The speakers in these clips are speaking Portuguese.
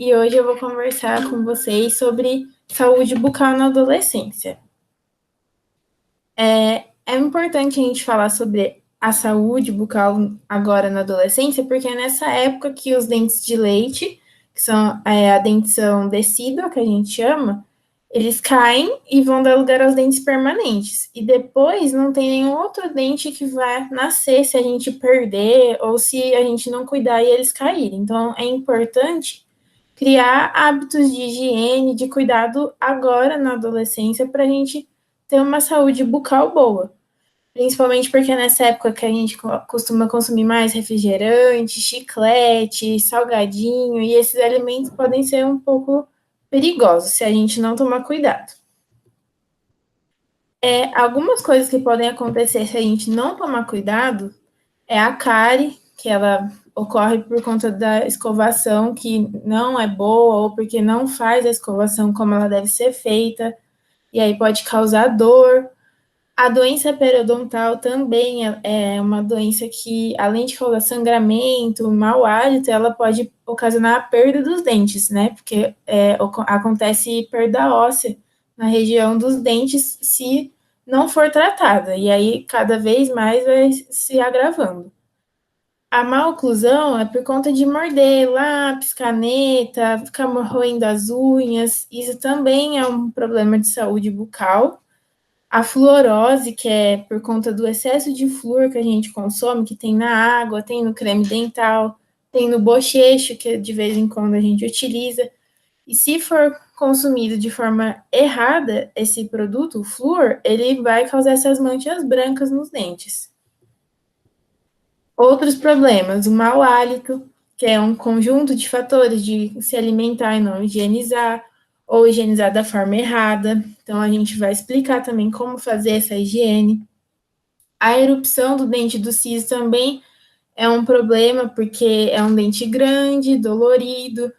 e hoje eu vou conversar com vocês sobre saúde bucal na adolescência. É importante a gente falar sobre a saúde bucal agora na adolescência, porque é nessa época que os dentes de leite, que são a dentição decídua, que a gente chama, eles caem e vão dar lugar aos dentes permanentes. E depois não tem nenhum outro dente que vai nascer se a gente perder ou se a gente não cuidar e eles caírem. Então, é importante criar hábitos de higiene, de cuidado agora na adolescência para a gente ter uma saúde bucal boa. Principalmente porque é nessa época que a gente costuma consumir mais refrigerante, chiclete, salgadinho, e esses alimentos podem ser um pouco perigosos se a gente não tomar cuidado. Algumas coisas que podem acontecer se a gente não tomar cuidado é a cárie, que ela ocorre por conta da escovação que não é boa ou porque não faz a escovação como ela deve ser feita, e aí pode causar dor. A doença periodontal também é uma doença que, além de causar sangramento, mau hálito, ela pode ocasionar a perda dos dentes, né? Porque acontece perda óssea na região dos dentes se não for tratada, e aí cada vez mais vai se agravando. A má oclusão é por conta de morder lápis, caneta, ficar roendo as unhas, isso também é um problema de saúde bucal. A fluorose, que é por conta do excesso de flúor que a gente consome, que tem na água, tem no creme dental, tem no bochecho, que de vez em quando a gente utiliza. E se for consumido de forma errada esse produto, o flúor, ele vai causar essas manchas brancas nos dentes. Outros problemas, o mau hálito, que é um conjunto de fatores de se alimentar e não higienizar, ou higienizar da forma errada. Então, a gente vai explicar também como fazer essa higiene. A erupção do dente do siso também é um problema, porque é um dente grande, dolorido.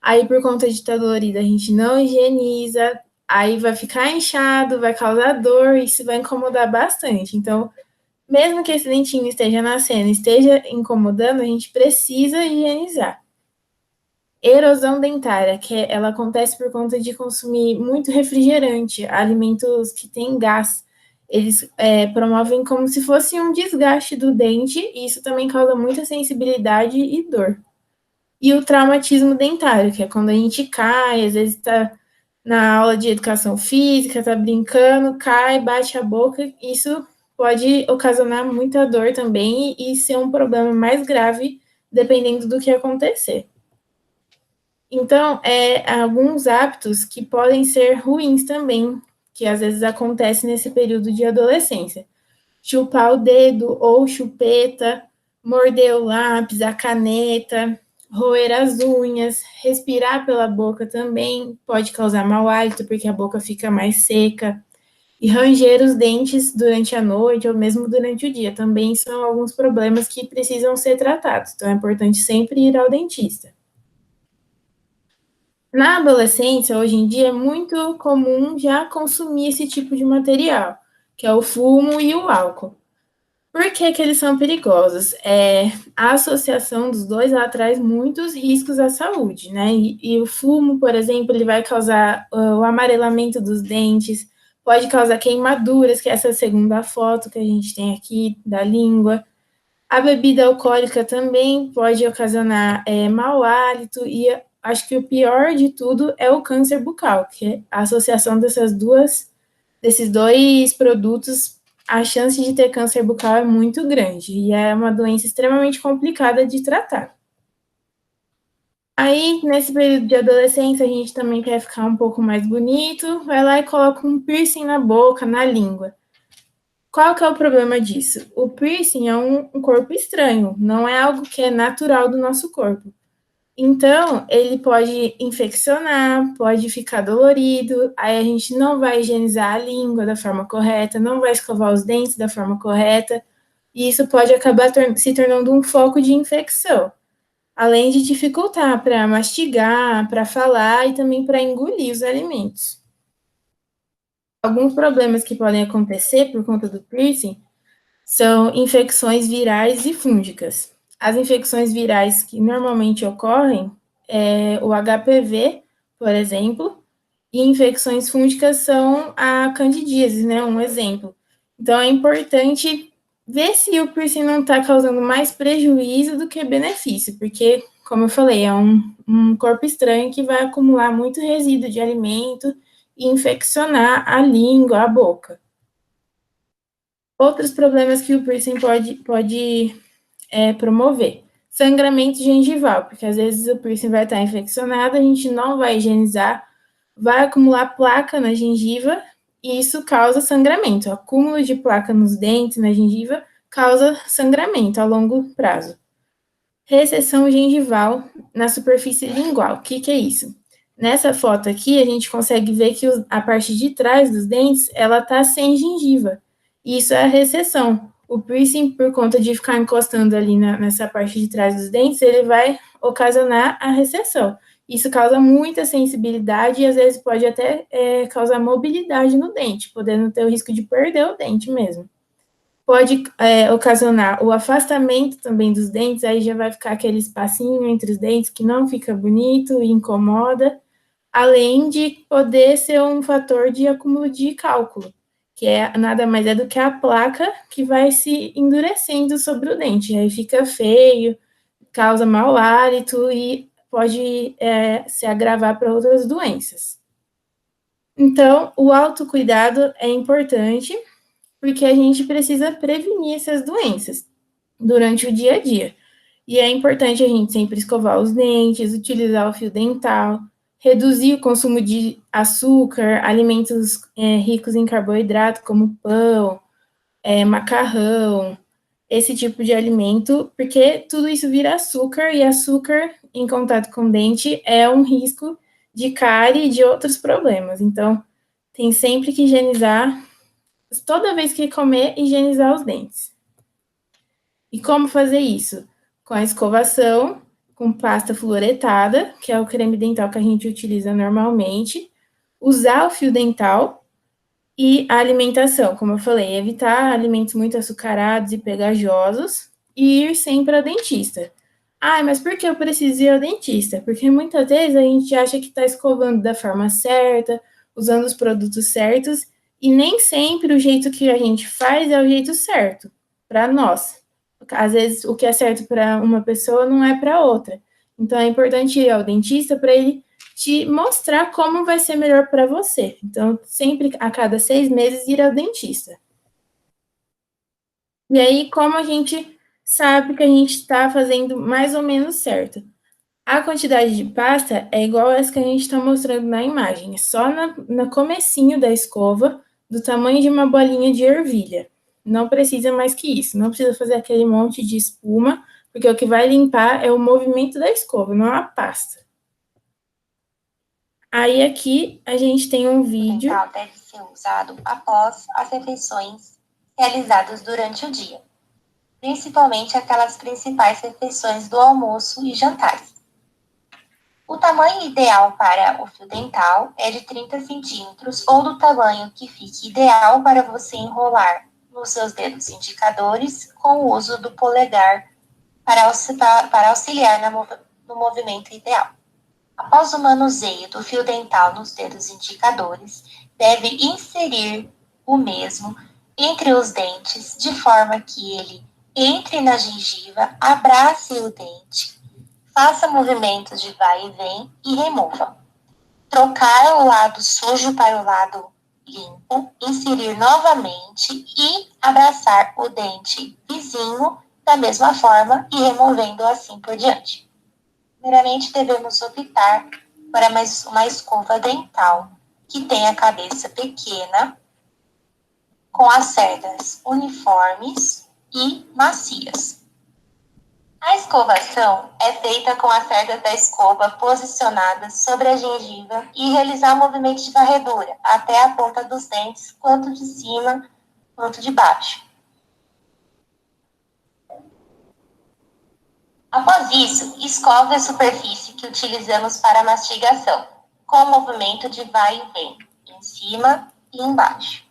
Aí, por conta de estar dolorido, a gente não higieniza. Aí vai ficar inchado, vai causar dor, e isso vai incomodar bastante. Então, mesmo que esse dentinho esteja nascendo, esteja incomodando, a gente precisa higienizar. Erosão dentária, que ela acontece por conta de consumir muito refrigerante, alimentos que têm gás. Eles promovem como se fosse um desgaste do dente, e isso também causa muita sensibilidade e dor. E o traumatismo dentário, que é quando a gente cai, às vezes está na aula de educação física, está brincando, cai, bate a boca, isso pode ocasionar muita dor também e ser um problema mais grave, dependendo do que acontecer. Então, alguns hábitos que podem ser ruins também, que às vezes acontece nesse período de adolescência. Chupar o dedo ou chupeta, morder o lápis, a caneta, roer as unhas, respirar pela boca também pode causar mau hálito, porque a boca fica mais seca. E ranger os dentes durante a noite ou mesmo durante o dia também são alguns problemas que precisam ser tratados. Então, é importante sempre ir ao dentista. Na adolescência, hoje em dia, é muito comum já consumir esse tipo de material, que é o fumo e o álcool. Por que que eles são perigosos? A associação dos dois, ela traz muitos riscos à saúde, né? E o fumo, por exemplo, ele vai causar o amarelamento dos dentes, pode causar queimaduras, que é essa segunda foto que a gente tem aqui da língua. A bebida alcoólica também pode ocasionar mau hálito, e acho que o pior de tudo é o câncer bucal, que é a associação desses dois produtos, a chance de ter câncer bucal é muito grande, e é uma doença extremamente complicada de tratar. Aí, nesse período de adolescência, a gente também quer ficar um pouco mais bonito, vai lá e coloca um piercing na boca, na língua. Qual que é o problema disso? O piercing é um corpo estranho, não é algo que é natural do nosso corpo. Então, ele pode infeccionar, pode ficar dolorido, aí a gente não vai higienizar a língua da forma correta, não vai escovar os dentes da forma correta, e isso pode acabar se tornando um foco de infecção, além de dificultar para mastigar, para falar e também para engolir os alimentos. Alguns problemas que podem acontecer por conta do piercing são infecções virais e fúngicas. As infecções virais que normalmente ocorrem o HPV, por exemplo, e infecções fúngicas são a candidíase, né? Um exemplo. Então, é importante ver se o piercing não está causando mais prejuízo do que benefício, porque, como eu falei, é um corpo estranho que vai acumular muito resíduo de alimento e infeccionar a língua, a boca. Outros problemas que o piercing pode promover. Sangramento gengival, porque às vezes o piercing vai estar infeccionado, a gente não vai higienizar, vai acumular placa na gengiva e isso causa sangramento. O acúmulo de placa nos dentes, na gengiva, causa sangramento a longo prazo. Recessão gengival na superfície lingual. O que é isso? Nessa foto aqui, a gente consegue ver que a parte de trás dos dentes, ela tá sem gengiva. Isso é a recessão. O piercing, por conta de ficar encostando ali nessa parte de trás dos dentes, ele vai ocasionar a recessão. Isso causa muita sensibilidade e às vezes pode até causar mobilidade no dente, podendo ter o risco de perder o dente mesmo. Pode ocasionar o afastamento também dos dentes, aí já vai ficar aquele espacinho entre os dentes que não fica bonito e incomoda, além de poder ser um fator de acúmulo de cálculo, que nada mais é do que a placa que vai se endurecendo sobre o dente, aí fica feio, causa mau hálito e pode se agravar para outras doenças. Então, o autocuidado é importante, porque a gente precisa prevenir essas doenças durante o dia a dia. E é importante a gente sempre escovar os dentes, utilizar o fio dental, reduzir o consumo de açúcar, alimentos ricos em carboidrato, como pão, macarrão, esse tipo de alimento, porque tudo isso vira açúcar, e açúcar em contato com o dente é um risco de cárie e de outros problemas. Então, tem sempre que higienizar, toda vez que comer, higienizar os dentes. E como fazer isso? Com a escovação, com pasta fluoretada, que é o creme dental que a gente utiliza normalmente, usar o fio dental e a alimentação, como eu falei, evitar alimentos muito açucarados e pegajosos e ir sempre ao dentista. Ah, mas por que eu preciso ir ao dentista? Porque muitas vezes a gente acha que está escovando da forma certa, usando os produtos certos, e nem sempre o jeito que a gente faz é o jeito certo para nós. Às vezes o que é certo para uma pessoa não é para outra. Então é importante ir ao dentista para ele te mostrar como vai ser melhor para você. Então, sempre a cada 6 meses ir ao dentista. E aí, como a gente sabe que a gente está fazendo mais ou menos certo? A quantidade de pasta é igual essa que a gente está mostrando na imagem, é só no comecinho da escova, do tamanho de uma bolinha de ervilha. Não precisa mais que isso, não precisa fazer aquele monte de espuma, porque o que vai limpar é o movimento da escova, não a pasta. Aí aqui a gente tem um vídeo. O dental deve ser usado após as refeições realizadas durante o dia, principalmente aquelas principais refeições do almoço e jantares. O tamanho ideal para o fio dental é de 30 centímetros ou do tamanho que fique ideal para você enrolar nos seus dedos indicadores com o uso do polegar para auxiliar no movimento ideal. Após o manuseio do fio dental nos dedos indicadores, deve inserir o mesmo entre os dentes, de forma que ele entre na gengiva, abrace o dente, faça movimentos de vai e vem e remova. Trocar o lado sujo para o lado limpo, inserir novamente e abraçar o dente vizinho da mesma forma e removendo assim por diante. Primeiramente, devemos optar para uma escova dental que tenha a cabeça pequena, com as cerdas uniformes e macias. A escovação é feita com as cerdas da escova posicionadas sobre a gengiva e realizar movimentos de varredura até a ponta dos dentes, quanto de cima quanto de baixo. Após isso, escove a superfície que utilizamos para a mastigação, com o movimento de vai e vem, em cima e embaixo.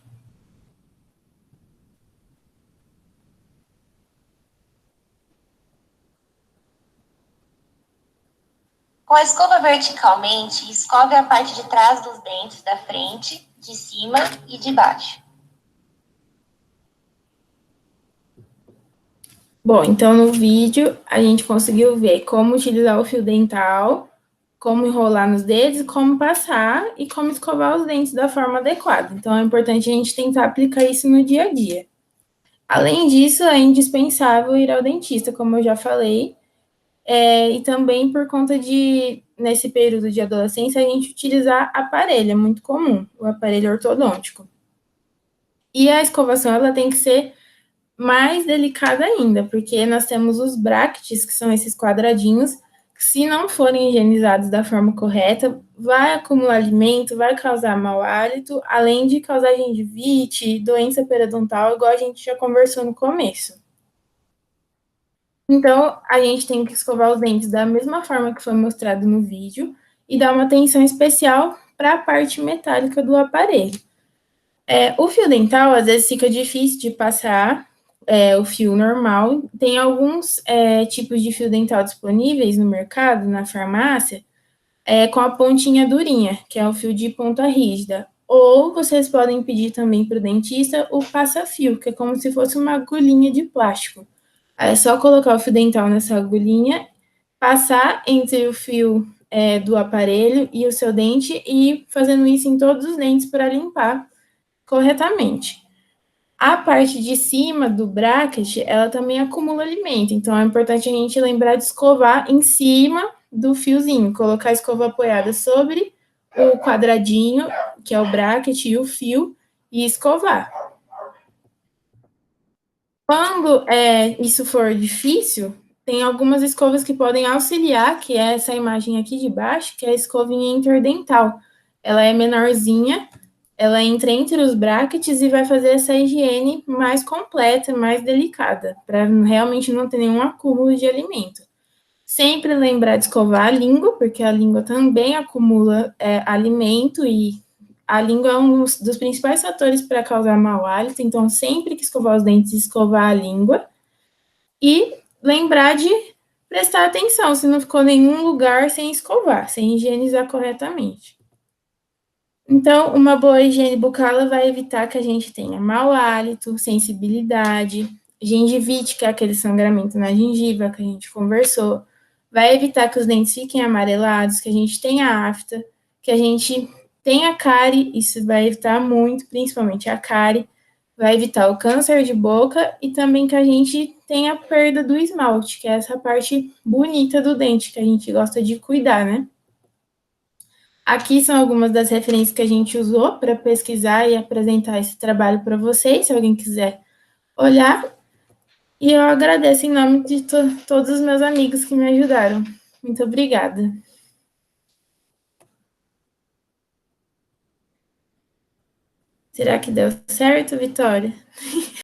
Com a escova verticalmente, escove a parte de trás dos dentes da frente, de cima e de baixo. Bom, então no vídeo a gente conseguiu ver como utilizar o fio dental, como enrolar nos dedos, como passar e como escovar os dentes da forma adequada. Então é importante a gente tentar aplicar isso no dia a dia. Além disso, é indispensável ir ao dentista, como eu já falei, e também por conta de, nesse período de adolescência, a gente utilizar aparelho, é muito comum, o aparelho ortodôntico. E a escovação, ela tem que ser mais delicada ainda, porque nós temos os brackets, que são esses quadradinhos, que se não forem higienizados da forma correta, vai acumular alimento, vai causar mau hálito, além de causar gengivite, doença periodontal, igual a gente já conversou no começo. Então, a gente tem que escovar os dentes da mesma forma que foi mostrado no vídeo e dar uma atenção especial para a parte metálica do aparelho. O fio dental, às vezes, fica difícil de passar, o fio normal. Tem alguns tipos de fio dental disponíveis no mercado, na farmácia, com a pontinha durinha, que é o fio de ponta rígida. Ou vocês podem pedir também para o dentista o passa-fio, que é como se fosse uma agulhinha de plástico. É só colocar o fio dental nessa agulhinha, passar entre o fio do aparelho e o seu dente e ir fazendo isso em todos os dentes para limpar corretamente. A parte de cima do bracket, ela também acumula alimento, então é importante a gente lembrar de escovar em cima do fiozinho, colocar a escova apoiada sobre o quadradinho, que é o bracket, e o fio, e escovar. Quando isso for difícil, tem algumas escovas que podem auxiliar, que é essa imagem aqui de baixo, que é a escovinha interdental. Ela é menorzinha, ela entra entre os brackets e vai fazer essa higiene mais completa, mais delicada, para realmente não ter nenhum acúmulo de alimento. Sempre lembrar de escovar a língua, porque a língua também acumula alimento e a língua é um dos principais fatores para causar mau hálito, então sempre que escovar os dentes, escovar a língua. E lembrar de prestar atenção se não ficou nenhum lugar sem escovar, sem higienizar corretamente. Então, uma boa higiene bucal vai evitar que a gente tenha mau hálito, sensibilidade, gengivite, que é aquele sangramento na gengiva que a gente conversou, vai evitar que os dentes fiquem amarelados, que a gente tenha afta, que a gente tenha cárie, isso vai evitar muito, principalmente a cárie, vai evitar o câncer de boca e também que a gente tenha perda do esmalte, que é essa parte bonita do dente que a gente gosta de cuidar, né? Aqui são algumas das referências que a gente usou para pesquisar e apresentar esse trabalho para vocês, se alguém quiser olhar. E eu agradeço em nome de todos os meus amigos que me ajudaram. Muito obrigada. Será que deu certo, Vitória?